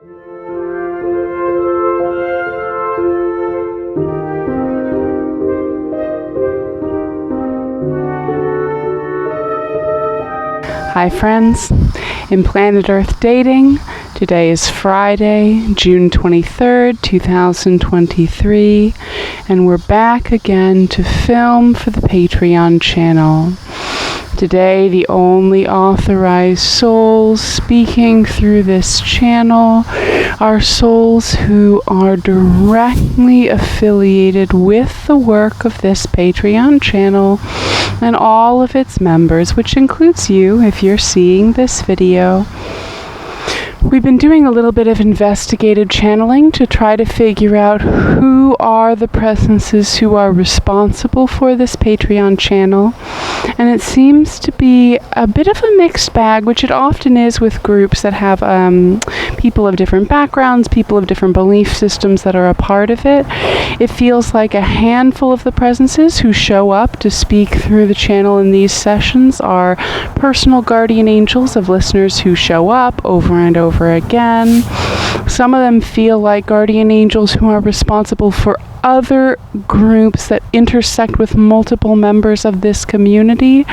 Hi friends, in Planet Earth Dating, today is Friday, June 23rd, 2023, and we're back again to film for the Patreon channel. Today, the only authorized souls speaking through this channel are souls who are directly affiliated with the work of this Patreon channel and all of its members, which includes you if you're seeing this video. We've been doing a little bit of investigative channeling to try to figure out who are the presences who are responsible for this Patreon channel. And it seems to be a bit of a mixed bag, which it often is with groups that have people of different backgrounds, people of different belief systems that are a part of it. It feels like a handful of the presences who show up to speak through the channel in these sessions are personal guardian angels of listeners who show up over and over again. Some of them feel like guardian angels who are responsible for other groups that intersect with multiple members of this community.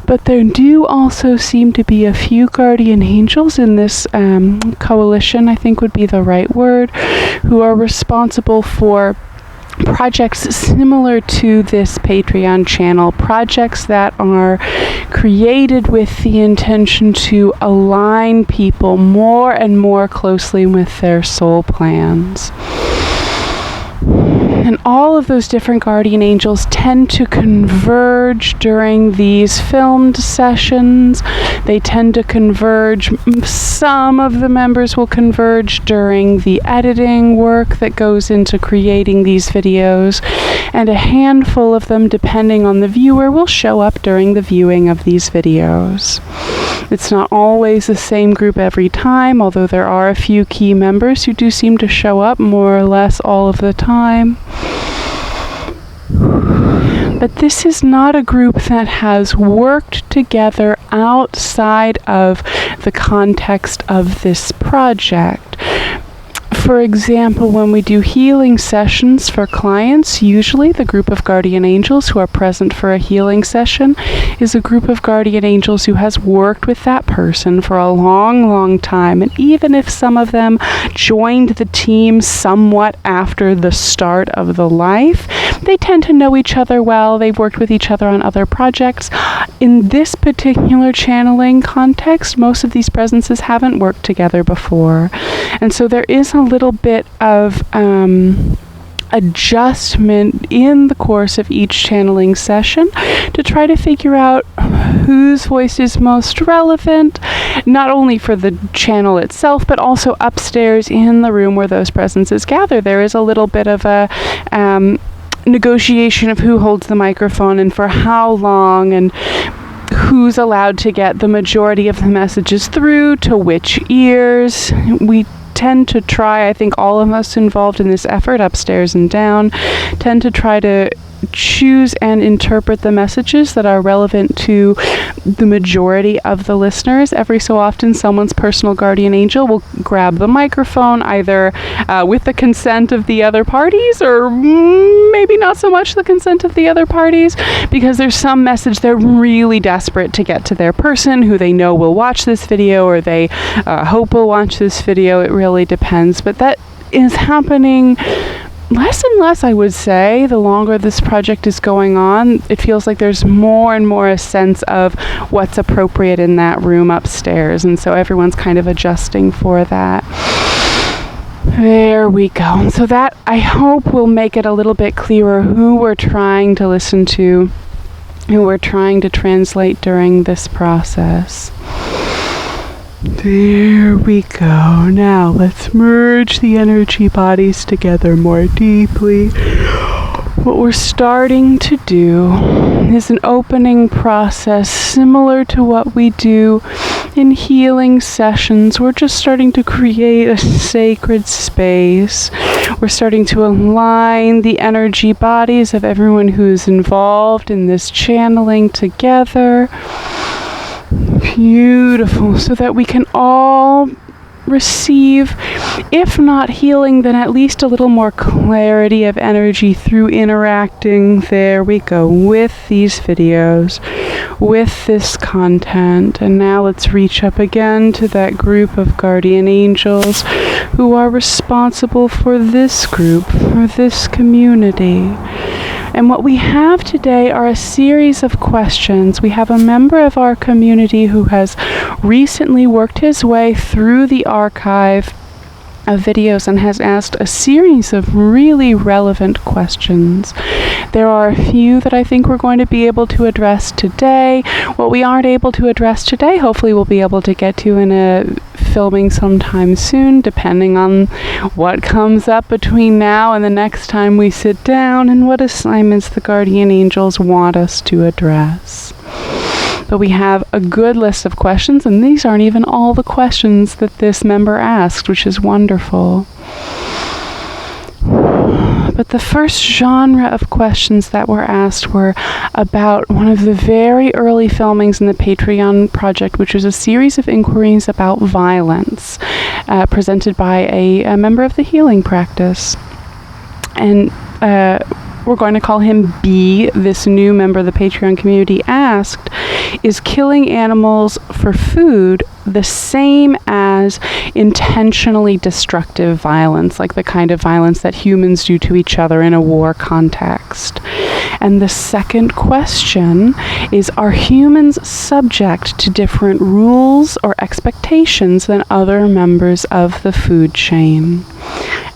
But there do also seem to be a few guardian angels in this coalition, I think would be the right word, who are responsible for projects similar to this Patreon channel, projects that are created with the intention to align people more and more closely with their soul plans. And all of those different guardian angels tend to converge during these filmed sessions. They tend to converge. Some of the members will converge during the editing work that goes into creating these videos. And a handful of them, depending on the viewer, will show up during the viewing of these videos. It's not always the same group every time, although there are a few key members who do seem to show up more or less all of the time. But this is not a group that has worked together outside of the context of this project. For example, when we do healing sessions for clients, usually the group of guardian angels who are present for a healing session is a group of guardian angels who has worked with that person for a long, long time. And even if some of them joined the team somewhat after the start of the life, they tend to know each other well. They've worked with each other on other projects. In this particular channeling context, most of these presences haven't worked together before. And so there is a little bit of adjustment in the course of each channeling session to try to figure out whose voice is most relevant, not only for the channel itself, but also upstairs in the room where those presences gather. There is a little bit of a negotiation of who holds the microphone and for how long, and who's allowed to get the majority of the messages through to which ears. We tend to try, I think all of us involved in this effort, upstairs and down, tend to try to choose and interpret the messages that are relevant to the majority of the listeners. Every so often, someone's personal guardian angel will grab the microphone, either with the consent of the other parties, or maybe not so much the consent of the other parties, because there's some message they're really desperate to get to their person who they know will watch this video, or they hope will watch this video. It really depends. But that is happening less and less, I would say, the longer this project is going on. It feels like there's more and more a sense of what's appropriate in that room upstairs, and so everyone's kind of adjusting for that. There we go. So that, I hope, will make it a little bit clearer who we're trying to listen to, who we're trying to translate during this process. There we go. Now let's merge the energy bodies together more deeply. What we're starting to do is an opening process similar to what we do in healing sessions. We're just starting to create a sacred space. We're starting to align the energy bodies of everyone who's involved in this channeling together. Beautiful. So that we can all receive, if not healing, then at least a little more clarity of energy through interacting, there we go, with these videos, with this content. And now let's reach up again to that group of guardian angels who are responsible for this group, for this community. And what we have today are a series of questions. We have a member of our community who has recently worked his way through the archive of videos and has asked a series of really relevant questions. There are a few that I think we're going to be able to address today. What we aren't able to address today, hopefully we'll be able to get to in a filming sometime soon, depending on what comes up between now and the next time we sit down and what assignments the guardian angels want us to address. But we have a good list of questions, and these aren't even all the questions that this member asked, which is wonderful. But the first genre of questions that were asked were about one of the very early filmings in the Patreon project, which was a series of inquiries about violence, presented by a member of the healing practice. And we're going to call him B, this new member of the Patreon community, asked, is killing animals for food the same as intentionally destructive violence, like the kind of violence that humans do to each other in a war context? And the second question is, are humans subject to different rules or expectations than other members of the food chain?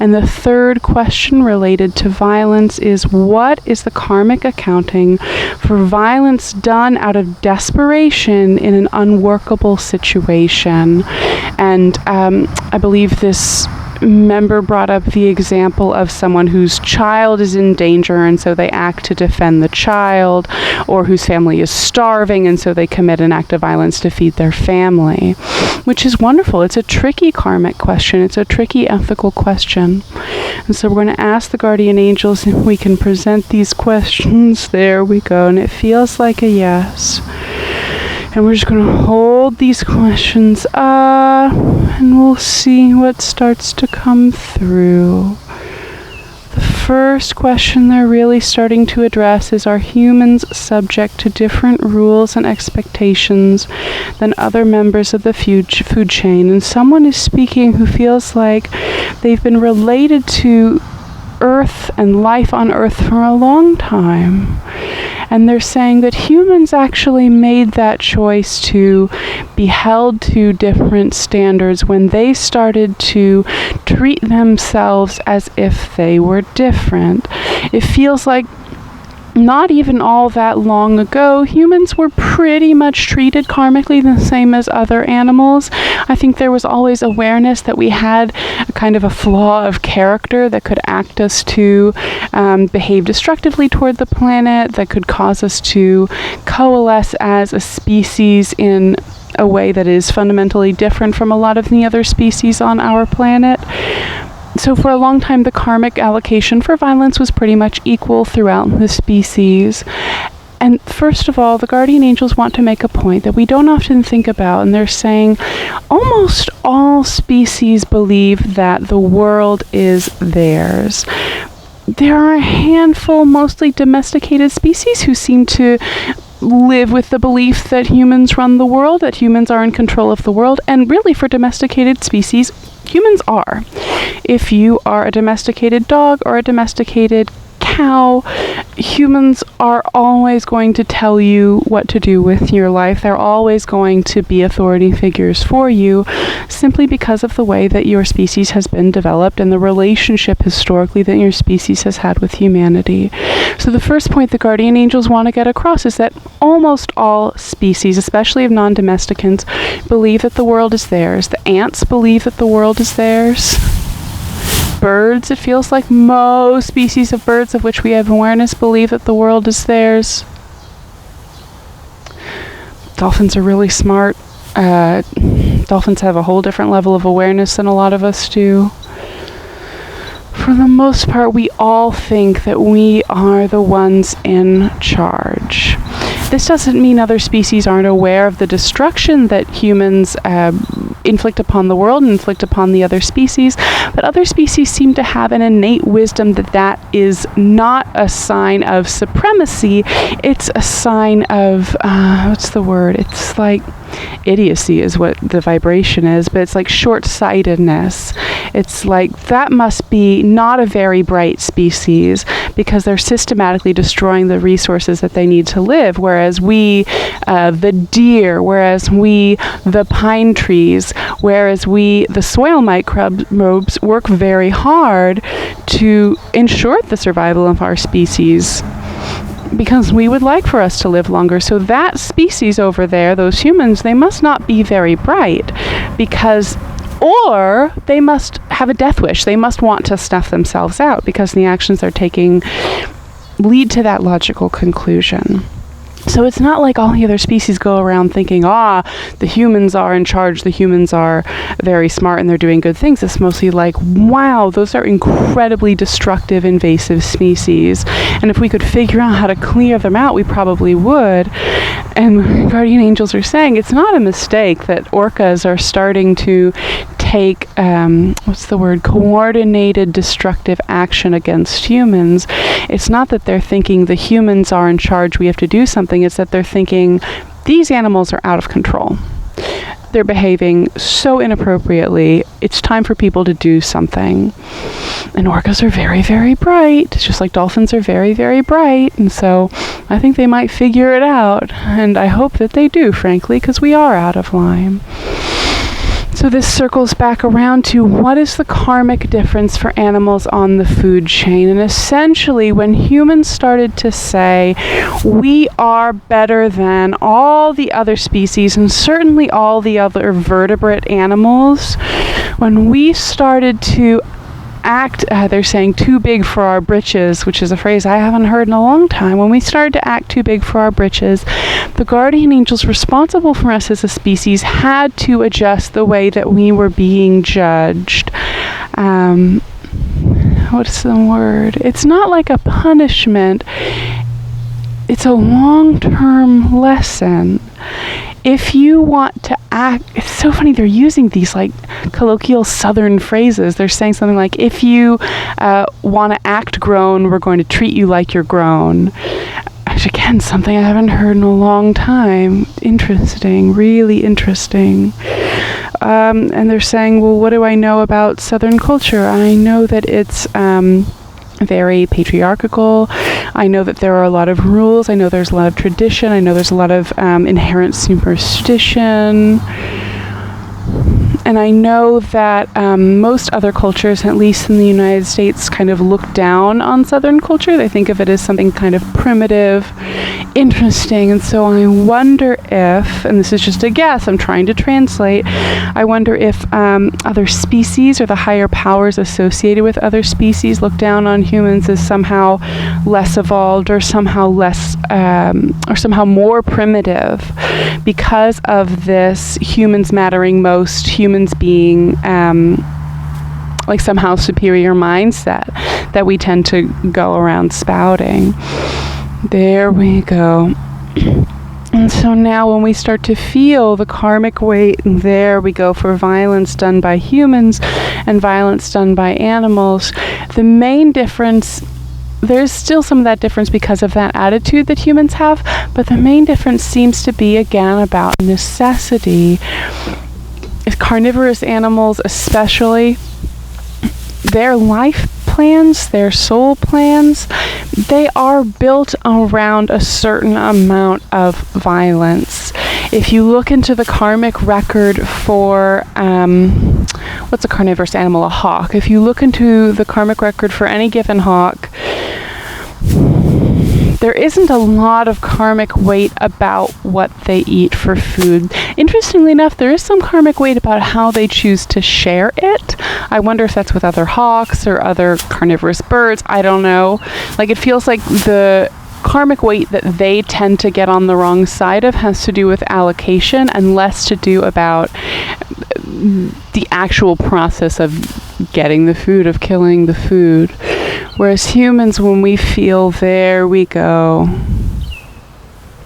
And the third question related to violence is, what is the karmic accounting for violence done out of desperation in an unworkable situation? And I believe this member brought up the example of someone whose child is in danger and so they act to defend the child, or whose family is starving and so they commit an act of violence to feed their family, which is wonderful. It's a tricky karmic question. It's a tricky ethical question. And so we're going to ask the guardian angels if we can present these questions. There we go. And it feels like a yes. And we're just going to hold these questions up, and we'll see what starts to come through. The first question they're really starting to address is, are humans subject to different rules and expectations than other members of the food chain? And someone is speaking who feels like they've been related to Earth and life on Earth for a long time. And they're saying that humans actually made that choice to be held to different standards when they started to treat themselves as if they were different. It feels like not even all that long ago, humans were pretty much treated karmically the same as other animals. I think there was always awareness that we had a kind of a flaw of character that could act us to behave destructively toward the planet, that could cause us to coalesce as a species in a way that is fundamentally different from a lot of the other species on our planet. So for a long time, the karmic allocation for violence was pretty much equal throughout the species. And first of all, the guardian angels want to make a point that we don't often think about, and they're saying almost all species believe that the world is theirs. There are a handful, mostly domesticated species, who seem to live with the belief that humans run the world, that humans are in control of the world, and really for domesticated species, humans are. If you are a domesticated dog or a domesticated cow, humans are always going to tell you what to do with your life. They're always going to be authority figures for you, simply because of the way that your species has been developed and the relationship historically that your species has had with humanity. So the first point the guardian angels want to get across is that almost all species, especially of non-domesticants, believe that the world is theirs. The ants believe that the world is theirs. Birds, it feels like most species of birds of which we have awareness believe that the world is theirs. Dolphins are really smart. Dolphins have a whole different level of awareness than a lot of us do. For the most part, we all think that we are the ones in charge. This doesn't mean other species aren't aware of the destruction that humans inflict upon the world and inflict upon the other species. But other species seem to have an innate wisdom that is not a sign of supremacy. It's a sign of, what's the word? It's like idiocy is what the vibration is, but it's like short-sightedness. It's like that must be not a very bright species because they're systematically destroying the resources that they need to live, whereas we, the deer, whereas we, the pine trees, whereas we, the soil microbes, work very hard to ensure the survival of our species, because we would like for us to live longer. So that species over there, those humans, they must not be very bright, because, or they must have a death wish. They must want to snuff themselves out because the actions they're taking lead to that logical conclusion. So it's not like all the other species go around thinking, the humans are in charge, the humans are very smart and they're doing good things. It's mostly like, wow, those are incredibly destructive, invasive species. And if we could figure out how to clear them out, we probably would. And guardian angels are saying it's not a mistake that orcas are starting to take, coordinated destructive action against humans. It's not that they're thinking the humans are in charge, we have to do something. It's that they're thinking these animals are out of control. They're behaving so inappropriately. It's time for people to do something. And orcas are very, very bright, just like dolphins are very, very bright. And so I think they might figure it out. And I hope that they do, frankly, because we are out of line. So this circles back around to what is the karmic difference for animals on the food chain? And essentially, when humans started to say, we are better than all the other species, and certainly all the other vertebrate animals, when we started to act, they're saying too big for our britches, which is a phrase I haven't heard in a long time. When we started to act too big for our britches, the guardian angels responsible for us as a species had to adjust the way that we were being judged. What's the word? It's not like a punishment. It's a long-term lesson. If you want to act, it's so funny, they're using these like colloquial southern phrases. They're saying something like, if you want to act grown, we're going to treat you like you're grown. Which again, something I haven't heard in a long time. Interesting, really interesting. And they're saying, well, what do I know about southern culture? I know that it's very patriarchal. I know that there are a lot of rules. I know there's a lot of tradition. I know there's a lot of inherent superstition. And I know that most other cultures, at least in the United States, kind of look down on Southern culture. They think of it as something kind of primitive, interesting. And so I wonder if, and this is just a guess, I'm trying to translate, I wonder if other species or the higher powers associated with other species look down on humans as somehow less evolved or somehow less, or somehow more primitive because of this humans mattering most, humans being like somehow superior mindset that we tend to go around spouting. There we go. And so now when we start to feel the karmic weight, there we go for violence done by humans and violence done by animals. The main difference, there's still some of that difference because of that attitude that humans have, but the main difference seems to be again about necessity. Carnivorous animals especially, their life plans, their soul plans, they are built around a certain amount of violence. If you look into the karmic record for, what's a carnivorous animal? A hawk. If you look into the karmic record for any given hawk, there isn't a lot of karmic weight about what they eat for food. Interestingly enough, there is some karmic weight about how they choose to share it. I wonder if that's with other hawks or other carnivorous birds. I don't know. Like, it feels like the karmic weight that they tend to get on the wrong side of has to do with allocation and less to do about the actual process of getting the food, of killing the food. Whereas humans, when we feel, there we go,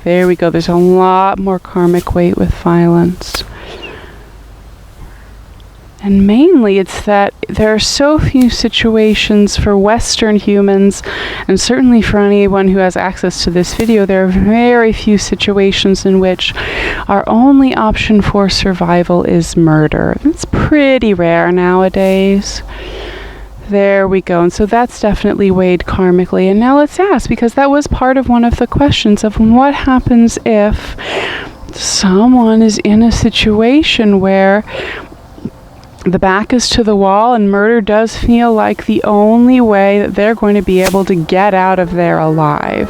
there's a lot more karmic weight with violence. And mainly it's that there are so few situations for Western humans, and certainly for anyone who has access to this video, there are very few situations in which our only option for survival is murder. It's pretty rare nowadays. There we go. And so that's definitely weighed karmically. And now let's ask, because that was part of one of the questions of what happens if someone is in a situation where the back is to the wall and murder does feel like the only way that they're going to be able to get out of there alive.